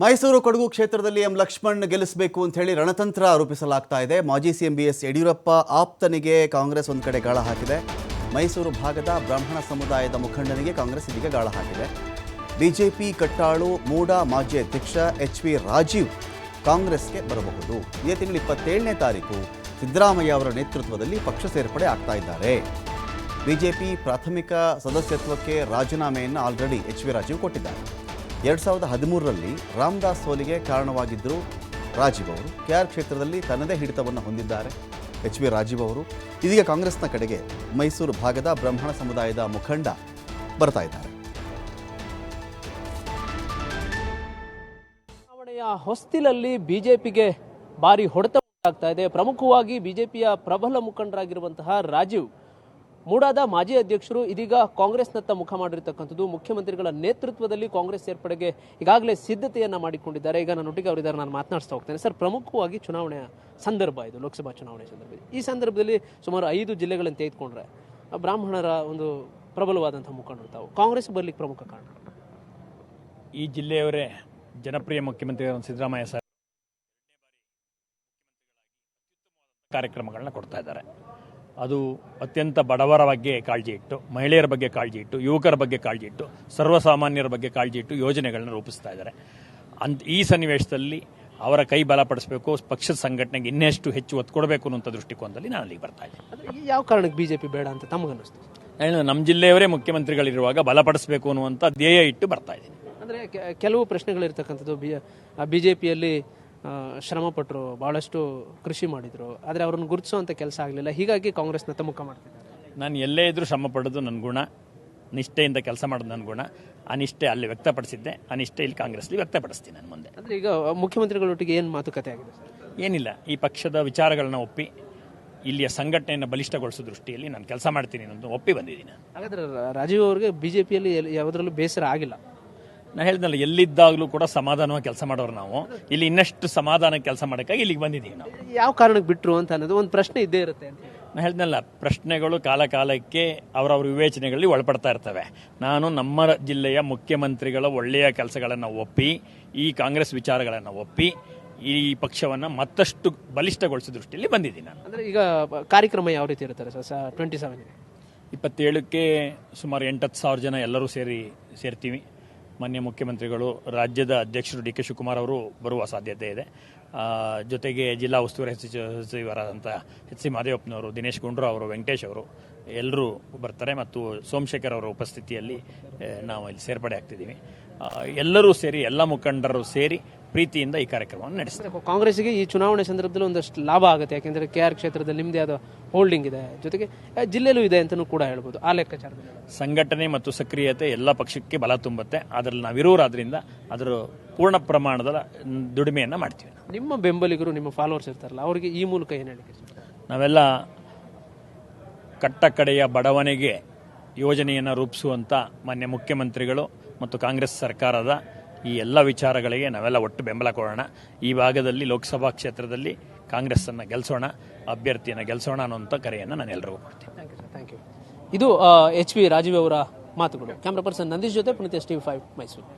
ಮೈಸೂರು ಕೊಡಗು ಕ್ಷೇತ್ರದಲ್ಲಿ ಎಂ ಲಕ್ಷ್ಮಣ್ ಗೆಲ್ಲಿಸಬೇಕು ಅಂತ ಹೇಳಿ ರಣತಂತ್ರ ರೂಪಿಸಲಾಗ್ತಾ ಇದೆ. ಮಾಜಿ ಸಿಎಂ ಬಿಎಸ್ ಯಡಿಯೂರಪ್ಪ ಆಪ್ತನಿಗೆ ಕಾಂಗ್ರೆಸ್ ಒಂದು ಕಡೆ ಗಾಳ ಹಾಕಿದೆ. ಮೈಸೂರು ಭಾಗದ ಬ್ರಾಹ್ಮಣ ಸಮುದಾಯದ ಮುಖಂಡನಿಗೆ ಕಾಂಗ್ರೆಸ್ ಇದೀಗ ಗಾಳ ಹಾಕಿದೆ. ಬಿಜೆಪಿ ಕಟ್ಟಾಳು ಮೂಡ ಮಾಜಿ ಅಧ್ಯಕ್ಷ ಎಚ್.ವಿ. ರಾಜೀವ್ ಕಾಂಗ್ರೆಸ್ಗೆ ಬರಬಹುದು. ಇದೇ ತಿಂಗಳ 27ನೇ ತಾರೀಕು ಸಿದ್ದರಾಮಯ್ಯ ಅವರ ನೇತೃತ್ವದಲ್ಲಿ ಪಕ್ಷ ಸೇರ್ಪಡೆ ಆಗ್ತಾ ಇದ್ದಾರೆ. ಬಿಜೆಪಿ ಪ್ರಾಥಮಿಕ ಸದಸ್ಯತ್ವಕ್ಕೆ ರಾಜೀನಾಮೆಯನ್ನು ಆಲ್ರೆಡಿ ಎಚ್.ವಿ. ರಾಜೀವ್ ಕೊಟ್ಟಿದ್ದಾರೆ. 2013ರಲ್ಲಿ ರಾಮದಾಸ್ ಸೋಲಿಗೆ ಕಾರಣವಾಗಿದ್ದರು ರಾಜೀವ್ ಅವರು. ಕೆಆರ್ ಕ್ಷೇತ್ರದಲ್ಲಿ ತನ್ನದೇ ಹಿಡಿತವನ್ನು ಹೊಂದಿದ್ದಾರೆ ಎಚ್.ವಿ. ರಾಜೀವ್ ಅವರು. ಇದೀಗ ಕಾಂಗ್ರೆಸ್ನ ಕಡೆಗೆ ಮೈಸೂರು ಭಾಗದ ಬ್ರಾಹ್ಮಣ ಸಮುದಾಯದ ಮುಖಂಡ ಬರ್ತಾ ಇದ್ದಾರೆ. ಚುನಾವಣೆಯ ಹೊಸ್ತಿಲಲ್ಲಿ ಬಿಜೆಪಿಗೆ ಭಾರಿ ಹೊಡೆತ ಉಂಟಾಗ್ತಾ ಇದೆ. ಪ್ರಮುಖವಾಗಿ ಬಿಜೆಪಿಯ ಪ್ರಬಲ ಮುಖಂಡರಾಗಿರುವಂತಹ ರಾಜೀವ್ ಮೂಡಾದ ಮಾಜಿ ಅಧ್ಯಕ್ಷರು ಇದೀಗ ಕಾಂಗ್ರೆಸ್ನತ್ತ ಮುಖ ಮಾಡಿರ್ತಕ್ಕಂಥದ್ದು. ಮುಖ್ಯಮಂತ್ರಿಗಳ ನೇತೃತ್ವದಲ್ಲಿ ಕಾಂಗ್ರೆಸ್ ಸೇರ್ಪಡೆಗೆ ಈಗಾಗಲೇ ಸಿದ್ಧತೆಯನ್ನ ಮಾಡಿಕೊಂಡಿದ್ದಾರೆ. ಈಗ ನನ್ನೊಟ್ಟಿಗೆ ಅವರಿದ್ದಾರೆ, ನಾನು ಮಾತನಾಡಿಸ್ತಾ ಹೋಗ್ತೇನೆ. ಸರ್, ಪ್ರಮುಖವಾಗಿ ಚುನಾವಣೆಯ ಸಂದರ್ಭ ಇದು, ಲೋಕಸಭಾ ಚುನಾವಣೆ ಸಂದರ್ಭ. ಈ ಸಂದರ್ಭದಲ್ಲಿ ಸುಮಾರು 5 ಜಿಲ್ಲೆಗಳನ್ನು ತೆಗೆದುಕೊಂಡ್ರೆ ಬ್ರಾಹ್ಮಣರ ಒಂದು ಪ್ರಬಲವಾದಂತಹ ಮುಖಂಡರು ತಾವು ಕಾಂಗ್ರೆಸ್ ಬರ್ಲಿಕ್ಕೆ ಪ್ರಮುಖ ಕಾರಣ. ಈ ಜಿಲ್ಲೆಯವರೇ ಜನಪ್ರಿಯ ಮುಖ್ಯಮಂತ್ರಿ ಸಿದ್ದರಾಮಯ್ಯ ಸರ್ ಕಾರ್ಯಕ್ರಮಗಳನ್ನ ಕೊಡ್ತಾ ಇದ್ದಾರೆ. ಅದು ಅತ್ಯಂತ ಬಡವರ ಬಗ್ಗೆ ಕಾಳಜಿ ಇಟ್ಟು, ಮಹಿಳೆಯರ ಬಗ್ಗೆ ಕಾಳಜಿ ಇಟ್ಟು, ಯುವಕರ ಬಗ್ಗೆ ಕಾಳಜಿ ಇಟ್ಟು, ಸರ್ವಸಾಮಾನ್ಯರ ಬಗ್ಗೆ ಕಾಳಜಿ ಇಟ್ಟು ಯೋಜನೆಗಳನ್ನ ರೂಪಿಸ್ತಾ ಇದ್ದಾರೆ. ಈ ಸನ್ನಿವೇಶದಲ್ಲಿ ಅವರ ಕೈ ಬಲಪಡಿಸಬೇಕು, ಪಕ್ಷದ ಸಂಘಟನೆಗೆ ಇನ್ನೆಷ್ಟು ಹೆಚ್ಚು ಒತ್ತು ಕೊಡಬೇಕು ಅನ್ನುವಂಥ ದೃಷ್ಟಿಕೋನದಲ್ಲಿ ನಾನು ಅಲ್ಲಿಗೆ ಬರ್ತಾ ಇದ್ದೀನಿ. ಯಾವ ಕಾರಣಕ್ಕೆ ಬಿಜೆಪಿ ಬೇಡ ಅಂತ ತಮಗನ್ನಿಸ್ತು? ನಮ್ಮ ಜಿಲ್ಲೆಯವರೇ ಮುಖ್ಯಮಂತ್ರಿಗಳಿರುವಾಗ ಬಲಪಡಿಸಬೇಕು ಅನ್ನುವಂಥ ಧ್ಯೇಯ ಇಟ್ಟು ಬರ್ತಾ ಇದ್ದೀನಿ. ಅಂದರೆ ಕೆಲವು ಪ್ರಶ್ನೆಗಳಿರ್ತಕ್ಕಂಥದ್ದು, ಬಿಜೆಪಿಯಲ್ಲಿ ಶ್ರಮಪಟ್ಟರು, ಬಹಳಷ್ಟು ಕೃಷಿ ಮಾಡಿದ್ರು, ಆದರೆ ಅವರನ್ನು ಗುರುತಿಸುವಂಥ ಕೆಲಸ ಆಗಲಿಲ್ಲ. ಹೀಗಾಗಿ ಕಾಂಗ್ರೆಸ್ನತ್ತ ಮುಖ ಮಾಡ್ತಿದ್ದಾರೆ. ನಾನು ಎಲ್ಲೇ ಇದ್ರೂ ಶ್ರಮ ಪಡೋದು ನನ್ನ ಗುಣ, ನಿಷ್ಠೆಯಿಂದ ಕೆಲಸ ಮಾಡೋದು ನನ್ನ ಗುಣ. ಆ ನಿಷ್ಠೆ ಅಲ್ಲಿ ವ್ಯಕ್ತಪಡಿಸಿದ್ದೆ, ಆ ನಿಷ್ಠೆ ಇಲ್ಲಿ ಕಾಂಗ್ರೆಸ್ಲಿ ವ್ಯಕ್ತಪಡಿಸ್ತೀನಿ ನಾನು ಮುಂದೆ. ಅಂದರೆ ಈಗ ಮುಖ್ಯಮಂತ್ರಿಗಳೊಟ್ಟಿಗೆ ಏನು ಮಾತುಕತೆ ಆಗಿದೆ? ಏನಿಲ್ಲ, ಈ ಪಕ್ಷದ ವಿಚಾರಗಳನ್ನ ಒಪ್ಪಿ ಇಲ್ಲಿಯ ಸಂಘಟನೆಯನ್ನು ಬಲಿಷ್ಠಗೊಳಿಸೋ ದೃಷ್ಟಿಯಲ್ಲಿ ನಾನು ಕೆಲಸ ಮಾಡ್ತೀನಿ ಅನ್ನೋದು ಒಪ್ಪಿ ಬಂದಿದ್ದೀನಿ. ಹಾಗಾದ್ರೆ ರಾಜೀವ್ ಅವರಿಗೆ ಬಿಜೆಪಿಯಲ್ಲಿ ಯಾವುದರಲ್ಲೂ ಬೇಸರ ಆಗಿಲ್ಲ? ನಾನು ಹೇಳಿದ್ನಲ್ಲ, ಎಲ್ಲಿದ್ದಾಗಲೂ ಕೂಡ ಸಮಾಧಾನವಾಗಿ ಕೆಲಸ ಮಾಡೋರು ನಾವು. ಇಲ್ಲಿ ಇನ್ನಷ್ಟು ಸಮಾಧಾನ ಕೆಲಸ ಮಾಡೋಕ್ಕಾಗಿ ಇಲ್ಲಿಗೆ ಬಂದಿದ್ದೀವಿ ನಾವು. ಯಾವ ಕಾರಣಕ್ಕೆ ಬಿಟ್ಟರು ಅಂತ ಅನ್ನೋದು ಒಂದು ಪ್ರಶ್ನೆ ಇದ್ದೇ ಇರುತ್ತೆ ಅಂತ. ನಾನು ಹೇಳಿದ್ನಲ್ಲ, ಪ್ರಶ್ನೆಗಳು ಕಾಲ ಕಾಲಕ್ಕೆ ಅವರವ್ರ ವಿವೇಚನೆಗಳಲ್ಲಿ ಒಳಪಡ್ತಾ ಇರ್ತವೆ. ನಾನು ನಮ್ಮ ಜಿಲ್ಲೆಯ ಮುಖ್ಯಮಂತ್ರಿಗಳ ಒಳ್ಳೆಯ ಕೆಲಸಗಳನ್ನು ಒಪ್ಪಿ, ಈ ಕಾಂಗ್ರೆಸ್ ವಿಚಾರಗಳನ್ನು ಒಪ್ಪಿ, ಈ ಪಕ್ಷವನ್ನು ಮತ್ತಷ್ಟು ಬಲಿಷ್ಠಗೊಳಿಸೋ ದೃಷ್ಟಿಯಲ್ಲಿ ಬಂದಿದ್ದೀನಿ ನಾನು. ಅಂದರೆ ಈಗ ಕಾರ್ಯಕ್ರಮ ಯಾವ ರೀತಿ ಇರ್ತಾರೆ ಸರ್? 27ಕ್ಕೆ ಸುಮಾರು 8-10 ಸಾವಿರ ಜನ ಎಲ್ಲರೂ ಸೇರ್ತೀವಿ. ಮಾನ್ಯ ಮುಖ್ಯಮಂತ್ರಿಗಳು, ರಾಜ್ಯದ ಅಧ್ಯಕ್ಷರು ಡಿ ಕೆ ಶಿವಕುಮಾರ್ ಅವರು ಬರುವ ಸಾಧ್ಯತೆ ಇದೆ. ಜೊತೆಗೆ ಜಿಲ್ಲಾ ಉಸ್ತುವಾರಿ ಸಚಿವರಾದಂಥ ಎಚ್ ಸಿ ಮಾದೇವಪ್ಪನವರು, ದಿನೇಶ್ ಗುಂಡ್ರು ಅವರು, ವೆಂಕಟೇಶ್ ಅವರು ಎಲ್ಲರೂ ಬರ್ತಾರೆ. ಮತ್ತು ಸೋಮಶೇಖರ್ ಅವರ ಉಪಸ್ಥಿತಿಯಲ್ಲಿ ನಾವು ಇಲ್ಲಿ ಸೇರ್ಪಡೆ ಆಗ್ತಿದ್ದೀವಿ. ಎಲ್ಲರೂ ಸೇರಿ, ಎಲ್ಲ ಮುಖಂಡರು ಸೇರಿ ಪ್ರೀತಿಯಿಂದ ಈ ಕಾರ್ಯಕ್ರಮವನ್ನು ನಡೆಸ್ತಾರೆ. ಕಾಂಗ್ರೆಸ್ಗೆ ಈ ಚುನಾವಣೆ ಸಂದರ್ಭದಲ್ಲಿ ಒಂದಷ್ಟು ಲಾಭ ಆಗುತ್ತೆ, ಯಾಕೆಂದರೆ ಕೆಆರ್ ಕ್ಷೇತ್ರದಲ್ಲಿ ನಿಮ್ಮದೇ ಆದ ಹೋಲ್ಡಿಂಗ್ ಇದೆ, ಜೊತೆಗೆ ಜಿಲ್ಲೆಯಲ್ಲೂ ಇದೆ ಅಂತಲೂ ಕೂಡ ಹೇಳ್ಬೋದು. ಆ ಲೆಕ್ಕಾಚಾರದಲ್ಲಿ ಸಂಘಟನೆ ಮತ್ತು ಸಕ್ರಿಯತೆ ಎಲ್ಲ ಪಕ್ಷಕ್ಕೆ ಬಲ ತುಂಬುತ್ತೆ. ಅದರಲ್ಲಿ ನಾವಿರೋರಾದ್ರಿಂದ ಅದರ ಪೂರ್ಣ ಪ್ರಮಾಣದ ದುಡಿಮೆಯನ್ನು ಮಾಡ್ತೀವಿ. ನಿಮ್ಮ ಬೆಂಬಲಿಗರು, ನಿಮ್ಮ ಫಾಲೋವರ್ಸ್ ಇರ್ತಾರಲ್ಲ, ಅವರಿಗೆ ಈ ಮೂಲಕ ಏನು ಹೇಳಿಕೆ? ನಾವೆಲ್ಲ ಕಟ್ಟ ಕಡೆಯ ಬಡವನಿಗೆ ಯೋಜನೆಯನ್ನು ರೂಪಿಸುವಂಥ ಮಾನ್ಯ ಮುಖ್ಯಮಂತ್ರಿಗಳು ಮತ್ತು ಕಾಂಗ್ರೆಸ್ ಸರ್ಕಾರದ ಈ ಎಲ್ಲ ವಿಚಾರಗಳಿಗೆ ನಾವೆಲ್ಲ ಒಟ್ಟು ಬೆಂಬಲ ಕೊಡೋಣ. ಈ ಭಾಗದಲ್ಲಿ ಲೋಕಸಭಾ ಕ್ಷೇತ್ರದಲ್ಲಿ ಕಾಂಗ್ರೆಸ್ಸನ್ನು ಗೆಲ್ಲಿಸೋಣ, ಅಭ್ಯರ್ಥಿಯನ್ನು ಗೆಲ್ಲಿಸೋಣ ಅನ್ನೋಂಥ ಕರೆಯನ್ನು ನಾನು ಎಲ್ಲರಿಗೂ ಕೊಡ್ತೀನಿ. Thank you. ಇದು ಎಚ್.ವಿ. ರಾಜೀವ್ ಅವರ ಮಾತುಗಳು. ಕ್ಯಾಮ್ರಾ ಪರ್ಸನ್ ನಂದೀಶ್ ಜೊತೆ ಪುನೀತ್, TV5 ಮೈಸೂರು.